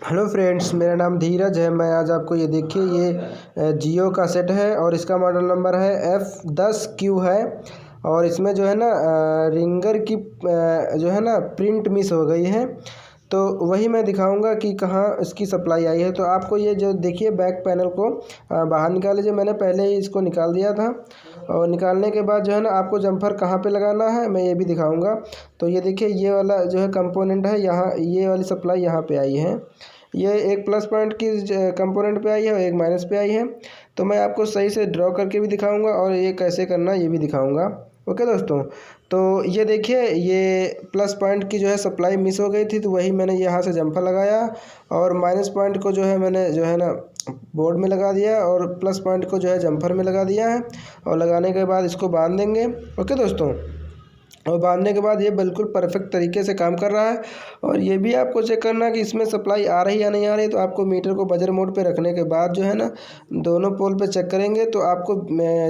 Hello friends, मेरा नाम धीरज है। मैं आज आपको ये देखिए ये जियो का सेट है और इसका मॉडल नंबर है F10Q है। और इसमें जो है ना रिंगर की जो है ना प्रिंट मिस हो गई है, तो वही मैं दिखाऊंगा कि कहाँ इसकी सप्लाई आई है। तो आपको ये जो देखिए बैक पैनल को बाहर निकाल लीजिए। मैंने पहले ही इसको निकाल दिया था और निकालने के बाद जो है ना आपको जम्फर कहाँ पे लगाना है मैं ये भी दिखाऊंगा। तो ये देखिए ये वाला जो है कंपोनेंट है, यहाँ ये वाली सप्लाई यहाँ पे आई है। ये एक प्लस पॉइंट की कंपोनेंट पे आई है और एक माइनस पे आई है। तो मैं आपको सही से ड्रॉ करके भी दिखाऊंगा और ये कैसे करना ये भी दिखाऊंगा। ओके दोस्तों, तो ये देखिए ये प्लस पॉइंट की जो है सप्लाई मिस हो गई थी, तो वही मैंने यहाँ से जम्फर लगाया और माइनस पॉइंट को जो है मैंने जो है ना बोर्ड में लगा दिया और प्लस पॉइंट को जो है जम्फर में लगा दिया है। और लगाने के बाद इसको बांध देंगे। ओके दोस्तों, और बांधने के बाद ये बिल्कुल परफेक्ट तरीके से काम कर रहा है। और ये भी आपको चेक करना है कि इसमें सप्लाई आ रही है या नहीं आ रही। तो आपको मीटर को बजर मोड पे रखने के बाद जो है ना दोनों पोल पे चेक करेंगे तो आपको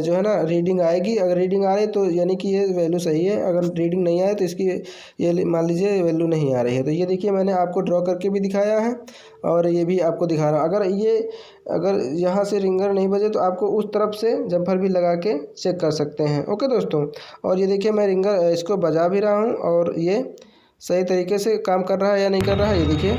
जो है ना रीडिंग आएगी। अगर रीडिंग आ रही है तो यानी कि ये वैल्यू सही है, अगर रीडिंग नहीं आए तो इसकी ये मान लीजिए वैल्यू नहीं आ रही है। तो ये देखिए मैंने आपको ड्रॉ करके भी दिखाया है और ये भी आपको दिखा रहा हूँ। अगर यहाँ से रिंगर नहीं बजे तो आपको उस तरफ से जम्फर भी लगा के चेक कर सकते हैं। ओके दोस्तों, और ये देखिए मैं रिंगर इसको बजा भी रहा हूँ और ये सही तरीके से काम कर रहा है या नहीं कर रहा है, ये देखिए।